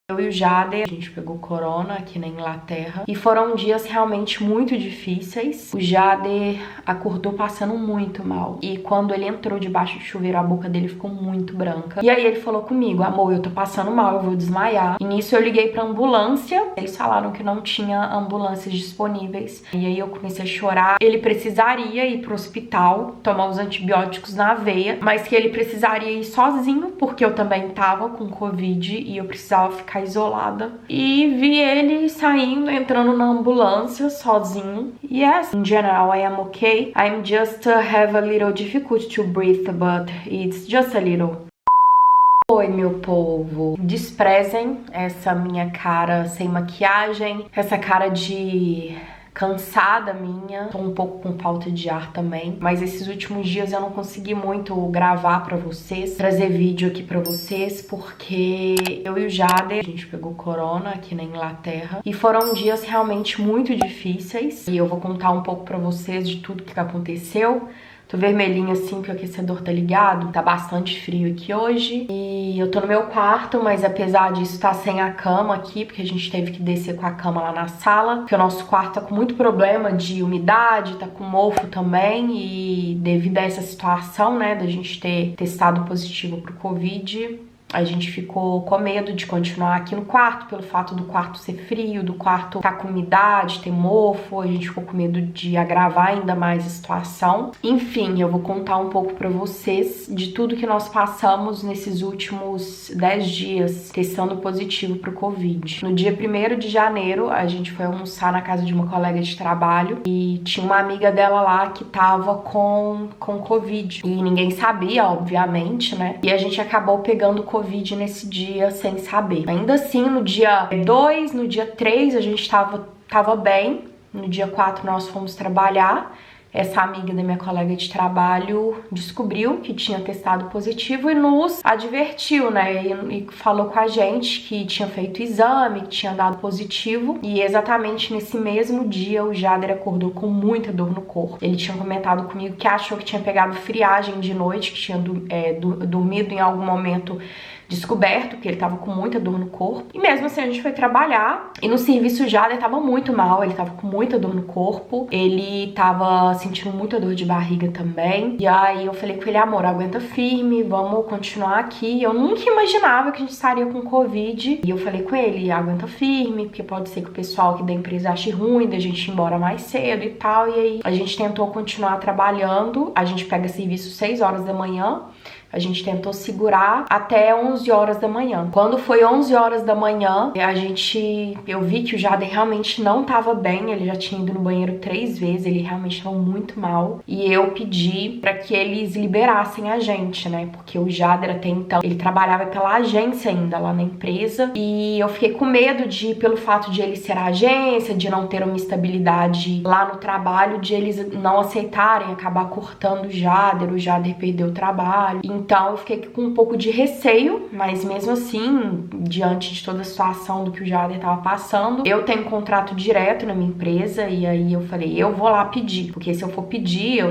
Eu e o Jader, a gente pegou corona aqui na Inglaterra e foram dias realmente muito difíceis. O Jader acordou passando muito mal e quando ele entrou debaixo do chuveiro, a boca dele ficou muito branca. E aí ele falou comigo: amor, eu tô passando mal, eu vou desmaiar. E nisso eu liguei pra ambulância, eles falaram que não tinha ambulâncias disponíveis. E aí eu comecei a chorar. Ele precisaria ir pro hospital, tomar os antibióticos na veia, mas que ele precisaria ir sozinho, porque eu também tava com Covid e eu precisava ficar isolada. E vi ele saindo, entrando na ambulância sozinho. Yes, in general I am okay. I'm just have a little difficult to breathe, but it's just a little. Oi, meu povo. Desprezem essa minha cara sem maquiagem, essa cara de cansada minha, tô um pouco com falta de ar também, mas esses últimos dias eu não consegui muito gravar pra vocês, trazer vídeo aqui pra vocês, porque eu e o Jader, a gente pegou corona aqui na Inglaterra e foram dias realmente muito difíceis e eu vou contar um pouco pra vocês de tudo que aconteceu. Tô vermelhinha assim porque o aquecedor tá ligado, tá bastante frio aqui hoje e eu tô no meu quarto, mas apesar disso tá sem a cama aqui, porque a gente teve que descer com a cama lá na sala, porque o nosso quarto tá com muito problema de umidade, tá com mofo também e devido a essa situação, né, da gente ter testado positivo pro Covid, a gente ficou com medo de continuar aqui no quarto, pelo fato do quarto ser frio, do quarto tá com umidade, ter mofo, a gente ficou com medo de agravar ainda mais a situação. Enfim, eu vou contar um pouco pra vocês de tudo que nós passamos nesses últimos 10 dias testando positivo pro Covid. No dia 1º de janeiro, a gente foi almoçar na casa de uma colega de trabalho e tinha uma amiga dela lá que tava com Covid. E ninguém sabia, obviamente, né? E a gente acabou pegando Covid nesse dia sem saber. Ainda assim, no dia 2, no dia 3 a gente tava bem. No dia 4 nós fomos trabalhar. Essa amiga da minha colega de trabalho descobriu que tinha testado positivo e nos advertiu, né? E falou com a gente que tinha feito exame, que tinha dado positivo. E exatamente nesse mesmo dia o Jader acordou com muita dor no corpo. Ele tinha comentado comigo que achou que tinha pegado friagem de noite, que tinha dormido em algum momento descoberto, que ele tava com muita dor no corpo. E mesmo assim a gente foi trabalhar e no serviço o Jader tava muito mal, ele tava com muita dor no corpo, ele tava sentindo muita dor de barriga também. E aí eu falei com ele: amor, aguenta firme, vamos continuar aqui. Eu nunca imaginava que a gente estaria com Covid. E eu falei com ele: aguenta firme, porque pode ser que o pessoal aqui da empresa ache ruim da gente ir embora mais cedo e tal. E aí a gente tentou continuar trabalhando, a gente pega serviço 6 horas da manhã. A gente tentou segurar até 11 horas da manhã. Quando foi 11 horas da manhã, eu vi que o Jader realmente não tava bem. Ele já tinha ido no banheiro 3 vezes, ele realmente estava muito mal. E eu pedi pra que eles liberassem a gente, né? Porque o Jader até então, ele trabalhava pela agência ainda lá na empresa. E eu fiquei com medo pelo fato de ele ser a agência, de não ter uma estabilidade lá no trabalho, de eles não aceitarem, acabar cortando o Jader perdeu o trabalho. Então eu fiquei com um pouco de receio, mas mesmo assim, diante de toda a situação do que o Jader tava passando, eu tenho um contrato direto na minha empresa e aí eu falei: eu vou lá pedir, porque se eu for pedir,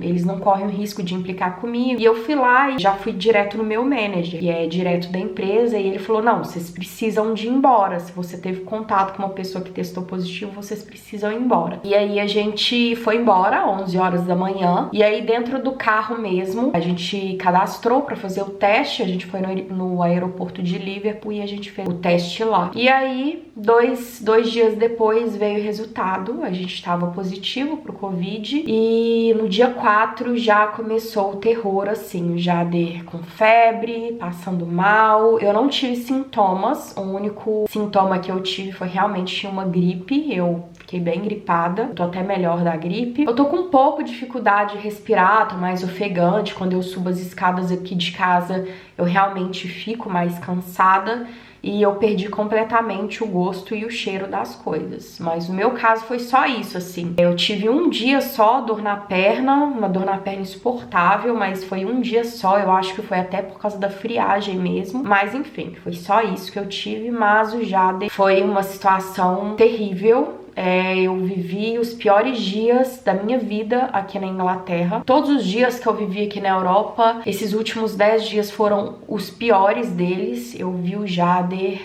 eles não correm o risco de implicar comigo. E eu fui lá e já fui direto no meu manager, que é direto da empresa, e ele falou: não, vocês precisam de ir embora. Se você teve contato com uma pessoa que testou positivo, vocês precisam ir embora. E aí a gente foi embora, 11 horas da manhã, e aí dentro do carro mesmo, a gente cadastrou pra fazer o teste, a gente foi no aeroporto de Liverpool e a gente fez o teste lá. E aí, dois dias depois veio o resultado, a gente estava positivo pro Covid e no dia 4 já começou o terror, assim, o Jader com febre, passando mal. Eu não tive sintomas, o único sintoma que eu tive foi realmente uma gripe, eu fiquei bem gripada, tô até melhor da gripe. Eu tô com um pouco de dificuldade de respirar, tô mais ofegante, quando eu subo as escadas aqui de casa eu realmente fico mais cansada e eu perdi completamente o gosto e o cheiro das coisas. Mas no meu caso foi só isso, assim. Eu tive um dia só, dor na perna, uma dor na perna insuportável, mas foi um dia só, eu acho que foi até por causa da friagem mesmo. Mas enfim, foi só isso que eu tive, mas o Jader foi uma situação terrível. Eu vivi os piores dias da minha vida aqui na Inglaterra. Todos os dias que eu vivi aqui na Europa, esses últimos 10 dias foram os piores deles. Eu vi o Jader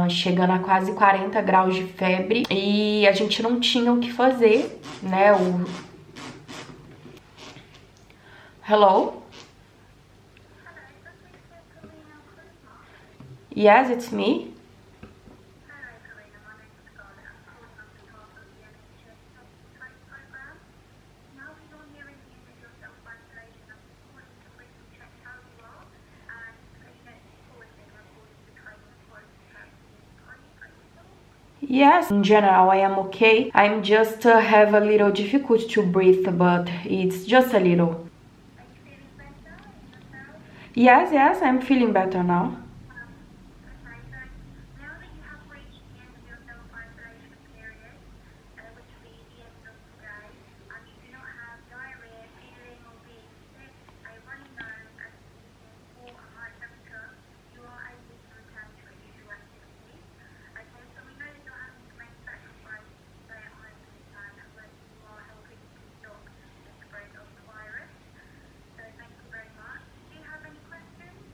chegando a quase 40 graus de febre e a gente não tinha o que fazer, né? Hello? Yes, it's me. Yes, in general I am okay. I'm just have a little difficult to breathe, but it's just a little. Yes, I'm feeling better now.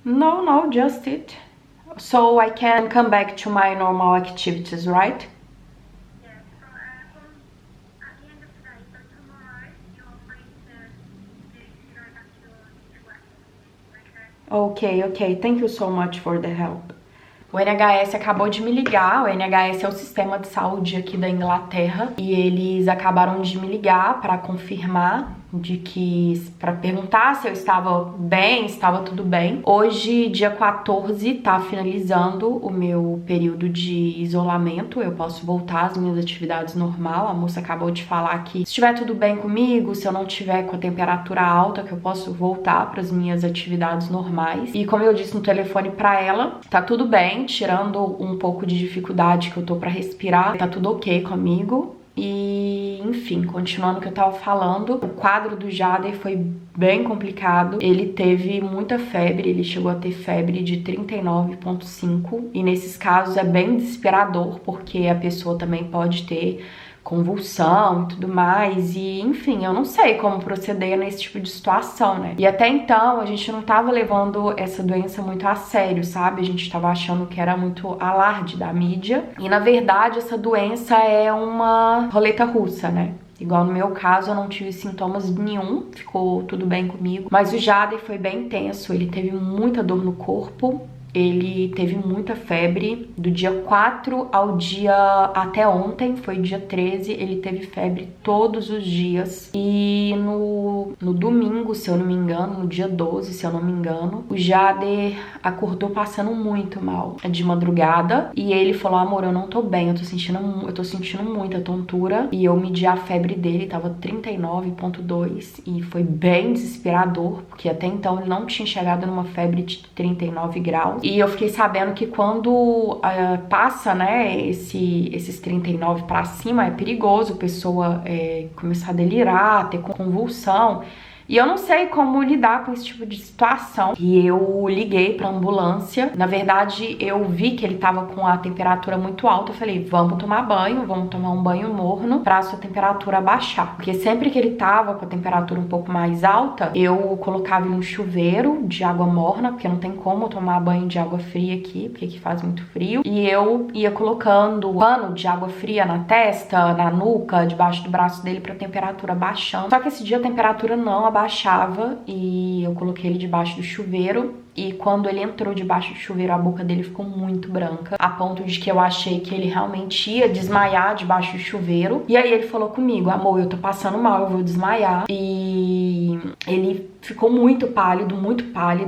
No, just it. So I can come back to my normal activities, right? Okay. Thank you so much for the help. O NHS acabou de me ligar. O NHS é o sistema de saúde aqui da Inglaterra e eles acabaram de me ligar para confirmar para perguntar se eu estava bem, se estava tudo bem. Hoje, dia 14, tá finalizando o meu período de isolamento. Eu posso voltar às minhas atividades normal. A moça acabou de falar que se estiver tudo bem comigo, se eu não tiver com a temperatura alta, que eu posso voltar para as minhas atividades normais. E como eu disse no telefone para ela, tá tudo bem, tirando um pouco de dificuldade que eu tô para respirar, tá tudo ok comigo. E, enfim, continuando o que eu tava falando, o quadro do Jader foi bem complicado. Ele teve muita febre, ele chegou a ter febre de 39,5 e nesses casos é bem desesperador, porque a pessoa também pode ter convulsão e tudo mais, e enfim, eu não sei como proceder nesse tipo de situação, né? E até então a gente não tava levando essa doença muito a sério, sabe? A gente tava achando que era muito alarde da mídia, e na verdade essa doença é uma roleta russa, né? Igual no meu caso, eu não tive sintomas nenhum, ficou tudo bem comigo, mas o Jader foi bem tenso, ele teve muita dor no corpo. Ele teve muita febre, do dia 4 ao dia até ontem, foi dia 13, ele teve febre todos os dias. E no domingo, se eu não me engano, no dia 12, se eu não me engano, o Jader acordou passando muito mal de madrugada. E ele falou: amor, eu não tô bem, eu tô sentindo muita tontura. E eu medi a febre dele, tava 39,2 e foi bem desesperador, porque até então ele não tinha chegado numa febre de 39 graus. E eu fiquei sabendo que quando passa, né, esses 39 pra cima, é perigoso a pessoa começar a delirar, ter convulsão. E eu não sei como lidar com esse tipo de situação. E eu liguei pra ambulância. Na verdade, eu vi que ele tava com a temperatura muito alta. Eu falei: vamos tomar banho, vamos tomar um banho morno pra sua temperatura baixar. Porque sempre que ele tava com a temperatura um pouco mais alta, eu colocava ele no chuveiro de água morna, porque não tem como tomar banho de água fria aqui, porque aqui faz muito frio. E eu ia colocando pano de água fria na testa, na nuca, debaixo do braço dele pra temperatura baixando. Só que esse dia a temperatura não abaixava e eu coloquei ele debaixo do chuveiro. E quando ele entrou debaixo do chuveiro, a boca dele ficou muito branca, a ponto de que eu achei que ele realmente ia desmaiar debaixo do chuveiro. E aí ele falou comigo: amor, eu tô passando mal, eu vou desmaiar. E ele ficou muito pálido,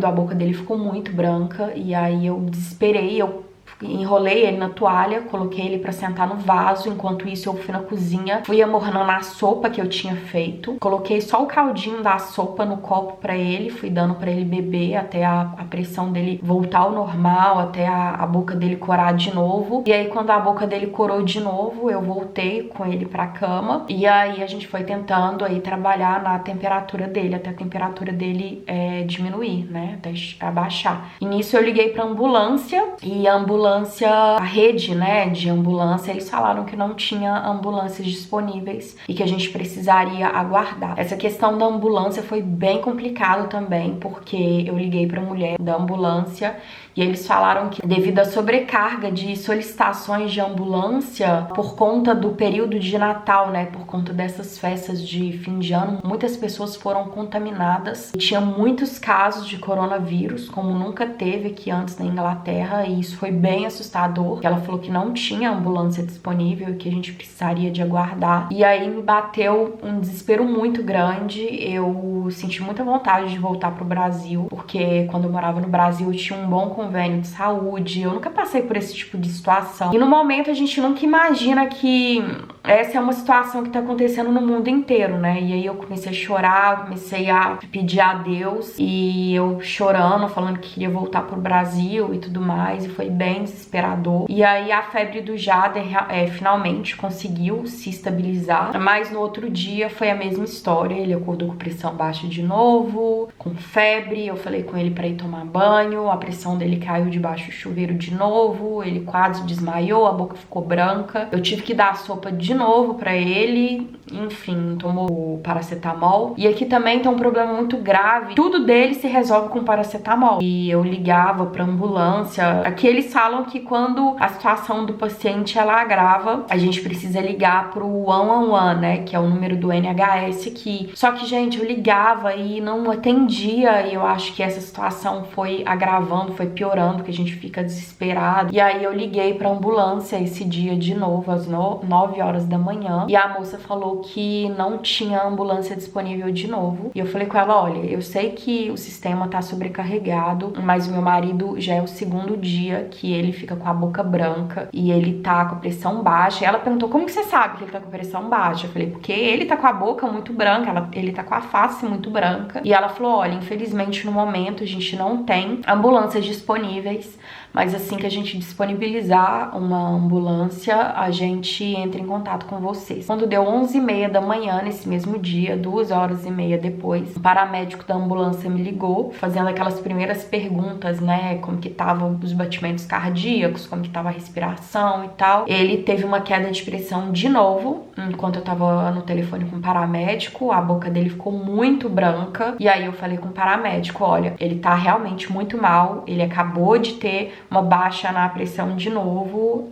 a boca dele ficou muito branca. E aí eu desesperei, eu enrolei ele na toalha, coloquei ele pra sentar no vaso. Enquanto isso eu fui na cozinha, fui amornando a sopa que eu tinha feito, coloquei só o caldinho da sopa no copo pra ele, fui dando pra ele beber até a pressão dele voltar ao normal, até a boca dele corar de novo. E aí quando a boca dele corou de novo, eu voltei com ele pra cama, e aí a gente foi tentando aí trabalhar na temperatura dele, até a temperatura dele diminuir, né, até abaixar. E nisso eu liguei pra ambulância, e a ambulância ambulância, a rede, né, de ambulância, eles falaram que não tinha ambulâncias disponíveis e que a gente precisaria aguardar. Essa questão da ambulância foi bem complicado também, porque eu liguei pra mulher da ambulância e eles falaram que devido à sobrecarga de solicitações de ambulância por conta do período de Natal, né, por conta dessas festas de fim de ano, muitas pessoas foram contaminadas. Tinha muitos casos de coronavírus, como nunca teve aqui antes na Inglaterra, e isso foi bem assustador. Ela falou que não tinha ambulância disponível e que a gente precisaria de aguardar. E aí me bateu um desespero muito grande. Eu senti muita vontade de voltar pro Brasil, porque quando eu morava no Brasil eu tinha um bom convênio de saúde, eu nunca passei por esse tipo de situação. E no momento a gente nunca imagina que essa é uma situação que tá acontecendo no mundo inteiro, né? E aí eu comecei a chorar, eu comecei a pedir a Deus, e eu chorando, falando que queria voltar pro Brasil e tudo mais, e foi bem desesperador. E aí a febre do Jader finalmente conseguiu se estabilizar, mas no outro dia foi a mesma história. Ele acordou com pressão baixa de novo, com febre. Eu falei com ele pra ir tomar banho, a pressão dele caiu debaixo do chuveiro de novo, ele quase desmaiou, a boca ficou branca. Eu tive que dar a sopa de novo pra ele, enfim, tomou o paracetamol. E aqui também tem um problema muito grave, tudo dele se resolve com paracetamol. E eu ligava pra ambulância. Aqui eles falam que quando a situação do paciente ela agrava, a gente precisa ligar pro 111, né, que é o número do NHS aqui. Só que, gente, eu ligava e não atendia, e eu acho que essa situação foi agravando, foi piorando, que a gente fica desesperado. E aí eu liguei pra ambulância esse dia de novo, às 9 horas da manhã, e a moça falou que não tinha ambulância disponível de novo. E eu falei com ela, olha, eu sei que o sistema tá sobrecarregado, mas o meu marido já é o segundo dia que ele fica com a boca branca e ele tá com a pressão baixa. E ela perguntou, como que você sabe que ele tá com a pressão baixa? Eu falei, porque ele tá com a boca muito branca, ele tá com a face muito branca. E ela falou, olha, infelizmente no momento a gente não tem ambulâncias disponíveis, mas assim que a gente disponibilizar uma ambulância, a gente entra em contato com vocês. Quando deu 11h30 da manhã, nesse mesmo dia, 2h30 depois, o paramédico da ambulância me ligou, fazendo aquelas primeiras perguntas, né, como que estavam os batimentos cardíacos, como que tava a respiração e tal. Ele teve uma queda de pressão de novo, enquanto eu tava no telefone com o paramédico, a boca dele ficou muito branca, e aí eu falei com o paramédico, olha, ele tá realmente muito mal, ele acabou de ter uma baixa na pressão de novo,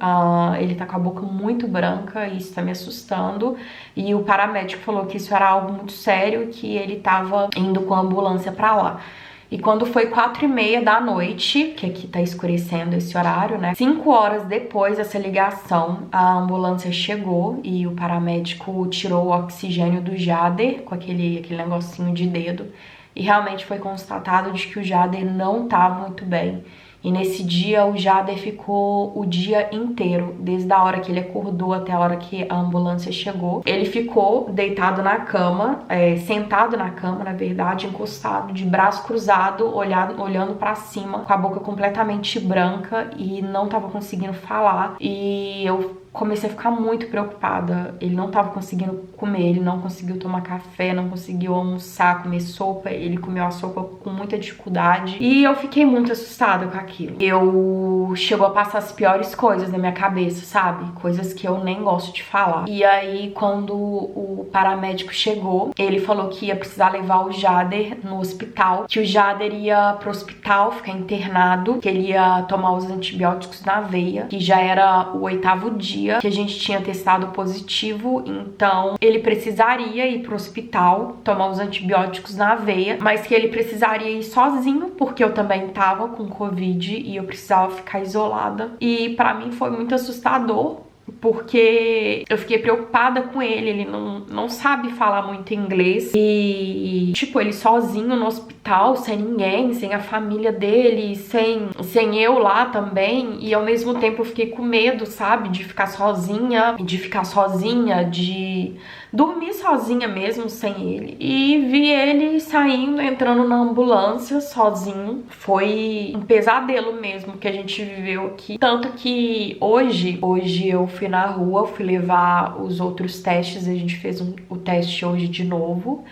ele tá com a boca muito branca e isso tá me assustando. E o paramédico falou que isso era algo muito sério, que ele tava indo com a ambulância pra lá. E quando foi 4h30 da noite, que aqui tá escurecendo esse horário, né? 5 horas depois dessa ligação, a ambulância chegou e o paramédico tirou o oxigênio do Jader com aquele negocinho de dedo. E realmente foi constatado de que o Jader não tava muito bem. E nesse dia o Jader ficou o dia inteiro, desde a hora que ele acordou até a hora que a ambulância chegou. Ele ficou deitado na cama, sentado na cama, na verdade, encostado, de braço cruzado, olhando pra cima, com a boca completamente branca e não tava conseguindo falar. E eu comecei a ficar muito preocupada. Ele não tava conseguindo comer, ele não conseguiu tomar café, não conseguiu almoçar, comer sopa. Ele comeu a sopa com muita dificuldade. E eu fiquei muito assustada com aquilo. Chegou a passar as piores coisas na minha cabeça, sabe? Coisas que eu nem gosto de falar. E aí, quando o paramédico chegou, ele falou que ia precisar levar o Jader no hospital, que o Jader ia pro hospital ficar internado, que ele ia tomar os antibióticos na veia, que já era o 8º dia que a gente tinha testado positivo, então ele precisaria ir pro hospital tomar os antibióticos na veia, mas que ele precisaria ir sozinho, porque eu também tava com Covid e eu precisava ficar isolada. E pra mim foi muito assustador, porque eu fiquei preocupada com ele não sabe falar muito inglês e, tipo, ele sozinho no hospital, sem ninguém, sem a família dele, sem eu lá também, e ao mesmo tempo eu fiquei com medo, sabe, de ficar sozinha, de dormir sozinha mesmo sem ele. E vi ele saindo, entrando na ambulância sozinho. Foi um pesadelo mesmo que a gente viveu aqui. Tanto que hoje eu fui na rua, fui levar os outros testes, a gente fez o teste hoje de novo.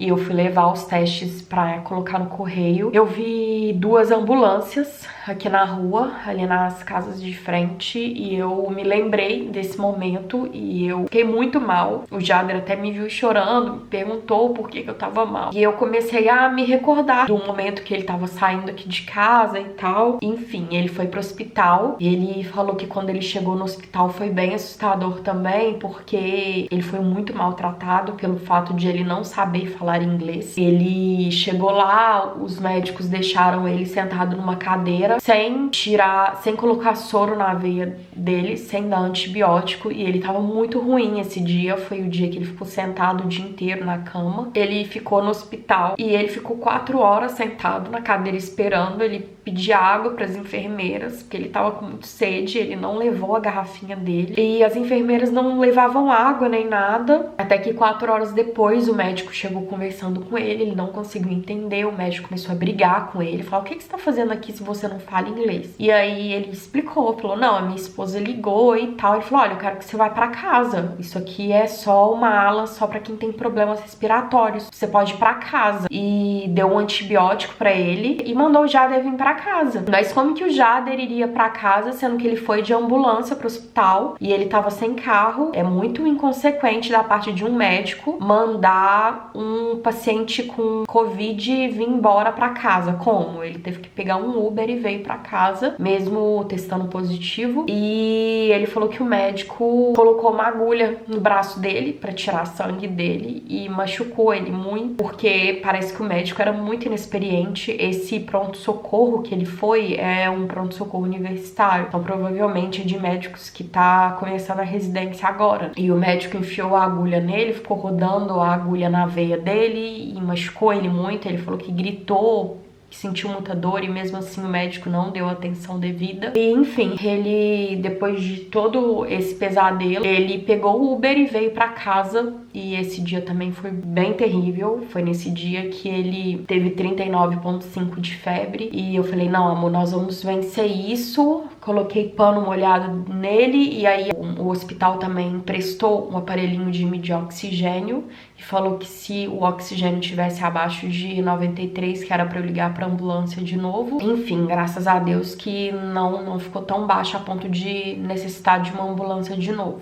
e eu fui levar os testes pra colocar no correio. Eu vi 2 ambulâncias aqui na rua, ali nas casas de frente, e eu me lembrei desse momento e eu fiquei muito mal. O Jader até me viu chorando, me perguntou por que eu tava mal. E eu comecei a me recordar do momento que ele tava saindo aqui de casa e tal. Enfim, ele foi pro hospital e ele falou que quando ele chegou no hospital foi bem assustador também, porque ele foi muito maltratado pelo fato de ele não saber falar inglês. Ele chegou lá, os médicos deixaram ele sentado numa cadeira sem colocar soro na veia dele, sem dar antibiótico, e ele tava muito ruim esse dia. Foi o dia que ele ficou sentado o dia inteiro na cama. Ele ficou no hospital e ele ficou 4 horas sentado na cadeira esperando. Ele pedia água para as enfermeiras, porque ele tava com muito sede. Ele não levou a garrafinha dele e as enfermeiras não levavam água nem nada, até que 4 horas depois o médico chegou conversando com ele não conseguiu entender. O médico começou a brigar com ele, falou: o que você tá fazendo aqui se você não fala inglês? E aí ele explicou, falou: não, a minha esposa ligou e tal. Ele falou: olha, eu quero que você vá pra casa, isso aqui é só uma ala só pra quem tem problemas respiratórios, você pode ir pra casa. E deu um antibiótico pra ele e mandou o Jader vir pra casa. Mas como que o Jader iria pra casa, sendo que ele foi de ambulância pro hospital e ele tava sem carro? É muito inconsequente da parte de um médico mandar um paciente com Covid vir embora pra casa. Como? Ele teve que pegar um Uber e veio pra casa, mesmo testando positivo. E ele falou que o médico colocou uma agulha no braço dele pra tirar sangue dele e machucou ele muito, porque parece que o médico era muito inexperiente. Esse pronto-socorro que ele foi é um pronto-socorro universitário, então provavelmente é de médicos que tá começando a residência agora. E o médico enfiou a agulha nele, ficou rodando a agulha na veia dele e machucou ele muito. Ele falou que gritou, que sentiu muita dor, e mesmo assim o médico não deu atenção devida. E enfim, ele, depois de todo esse pesadelo, ele pegou o Uber e veio pra casa. E esse dia também foi bem terrível. Foi nesse dia que ele teve 39,5 de febre. E eu falei: não, amor, nós vamos vencer isso. Coloquei pano molhado nele. E aí o hospital também emprestou um aparelhinho de medir oxigênio e falou que se o oxigênio tivesse abaixo de 93, que era pra eu ligar pra ambulância de novo. Enfim, graças a Deus que não ficou tão baixo a ponto de necessitar de uma ambulância de novo.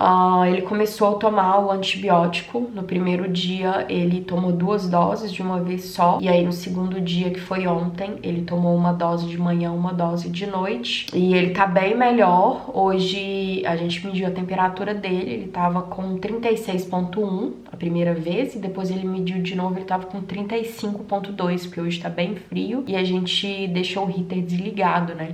Ele começou a tomar o antibiótico. No primeiro dia ele tomou 2 doses de uma vez só, e aí no segundo dia, que foi ontem, ele tomou uma dose de manhã, uma dose de noite, e ele tá bem melhor. Hoje a gente mediu a temperatura dele, ele tava com 36,1 a primeira vez, e depois ele mediu de novo, ele tava com 35,2, porque hoje tá bem frio e a gente deixou o heater desligado, né?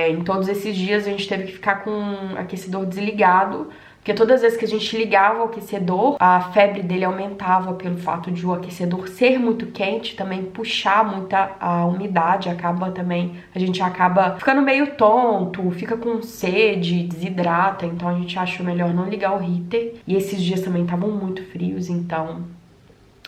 Em todos esses dias a gente teve que ficar com o aquecedor desligado, porque todas as vezes que a gente ligava o aquecedor, a febre dele aumentava pelo fato de o aquecedor ser muito quente, também puxar muita a umidade, a gente acaba ficando meio tonto, fica com sede, desidrata, então a gente achou melhor não ligar o heater. E esses dias também estavam muito frios, então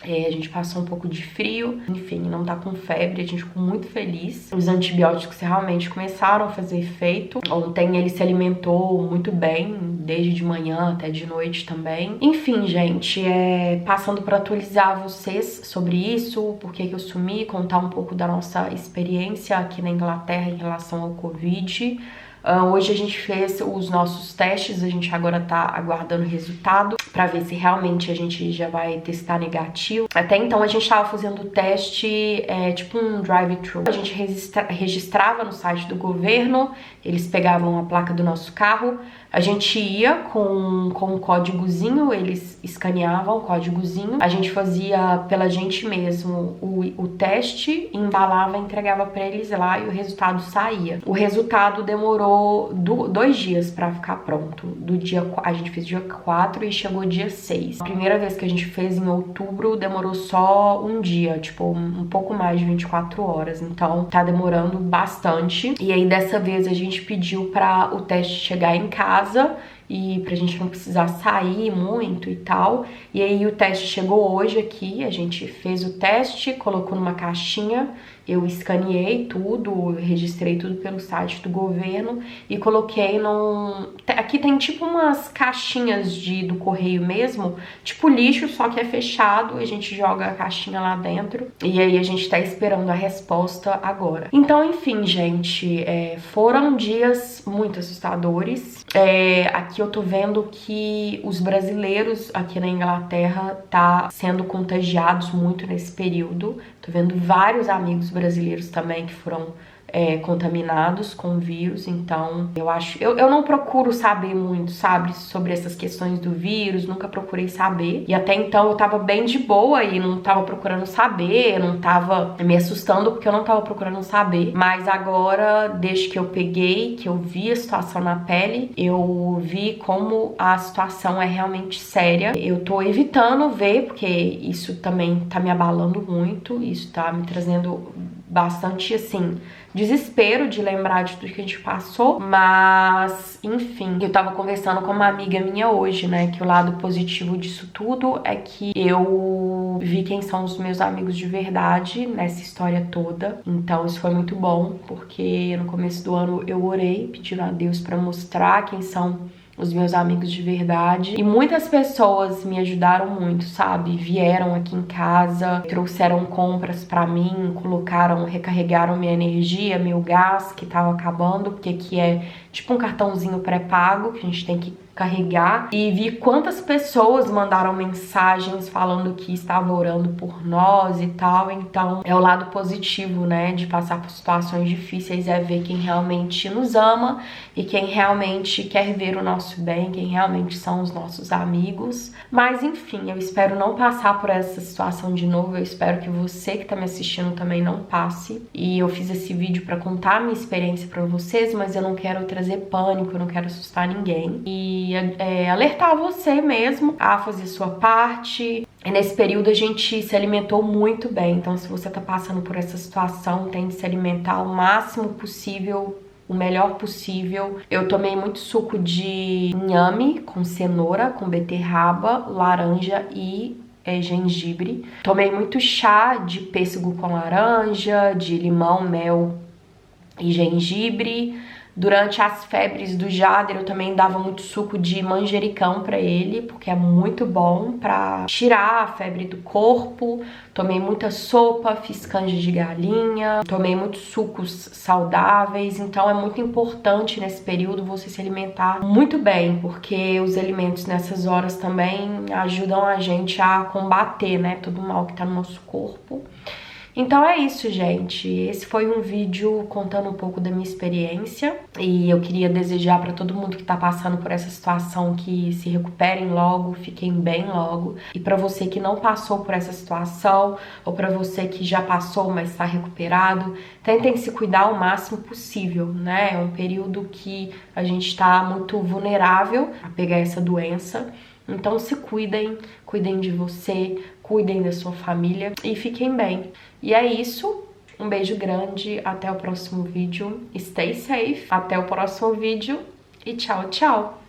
a gente passou um pouco de frio, enfim, não tá com febre, a gente ficou muito feliz. Os antibióticos realmente começaram a fazer efeito. Ontem ele se alimentou muito bem, desde de manhã até de noite também. Enfim, gente, passando para atualizar vocês sobre isso, por que eu sumi, contar um pouco da nossa experiência aqui na Inglaterra em relação ao Covid. Hoje a gente fez os nossos testes, a gente agora tá aguardando o resultado pra ver se realmente a gente já vai testar negativo. Até então a gente tava fazendo o teste tipo um drive-thru. A gente registrava no site do governo, eles pegavam a placa do nosso carro, a gente ia com um códigozinho, eles escaneavam o códigozinho, a gente fazia pela gente mesmo o teste, embalava, entregava pra eles lá e o resultado saía. O resultado demorou 2 dias pra ficar pronto. A gente fez dia 4 e chegou dia 6. A primeira vez que a gente fez em outubro demorou só um dia, tipo um pouco mais de 24 horas, então tá demorando bastante. E aí dessa vez a gente pediu pra o teste chegar em casa e pra gente não precisar sair muito e tal. E aí o teste chegou hoje aqui, a gente fez o teste, colocou numa caixinha, eu escaneei tudo, registrei tudo pelo site do governo e coloquei num... Aqui tem tipo umas caixinhas do correio mesmo, tipo lixo, só que é fechado, a gente joga a caixinha lá dentro e aí a gente tá esperando a resposta agora. Então, enfim, gente, foram dias muito assustadores. Aqui eu tô vendo que os brasileiros aqui na Inglaterra tá sendo contagiados muito nesse período. Tô vendo vários amigos brasileiros também que foram contaminados com o vírus, então eu não procuro saber muito, sabe, sobre essas questões do vírus, nunca procurei saber, e até então eu tava bem de boa e não tava procurando saber, não tava me assustando porque eu não tava procurando saber, mas agora, desde que eu peguei, que eu vi a situação na pele, eu vi como a situação é realmente séria. Eu tô evitando ver, porque isso também tá me abalando muito, isso tá me trazendo bastante, assim, desespero de lembrar de tudo que a gente passou, mas, enfim, eu tava conversando com uma amiga minha hoje, né, que o lado positivo disso tudo é que eu vi quem são os meus amigos de verdade nessa história toda, então isso foi muito bom, porque no começo do ano eu orei pedindo a Deus pra mostrar quem são os meus amigos de verdade, e muitas pessoas me ajudaram muito, sabe? Vieram aqui em casa, trouxeram compras pra mim, recarregaram minha energia, meu gás que tava acabando, porque aqui é tipo um cartãozinho pré-pago que a gente tem que carregar, e vi quantas pessoas mandaram mensagens falando que estavam orando por nós e tal. Então é o lado positivo, né, de passar por situações difíceis, é ver quem realmente nos ama e quem realmente quer ver o nosso bem, quem realmente são os nossos amigos. Mas enfim, eu espero não passar por essa situação de novo, eu espero que você que tá me assistindo também não passe, e eu fiz esse vídeo pra contar a minha experiência pra vocês, mas eu não quero trazer pânico, eu não quero assustar ninguém, e alertar você mesmo a fazer sua parte. E nesse período a gente se alimentou muito bem, então se você tá passando por essa situação, tente se alimentar o máximo possível, o melhor possível. Eu tomei muito suco de inhame com cenoura, com beterraba, laranja e gengibre. Tomei muito chá de pêssego com laranja, de limão, mel e gengibre. Durante as febres do Jader, eu também dava muito suco de manjericão pra ele, porque é muito bom pra tirar a febre do corpo. Tomei muita sopa, fiz canja de galinha, tomei muitos sucos saudáveis. Então é muito importante nesse período você se alimentar muito bem, porque os alimentos nessas horas também ajudam a gente a combater, né, todo o mal que tá no nosso corpo. Então é isso, gente. Esse foi um vídeo contando um pouco da minha experiência, e eu queria desejar pra todo mundo que tá passando por essa situação que se recuperem logo, fiquem bem logo. E pra você que não passou por essa situação, ou pra você que já passou, mas tá recuperado, tentem se cuidar o máximo possível, né? É um período que a gente tá muito vulnerável a pegar essa doença. Então se cuidem, cuidem de você, cuidem da sua família e fiquem bem. E é isso, um beijo grande, até o próximo vídeo, stay safe, até o próximo vídeo e tchau, tchau!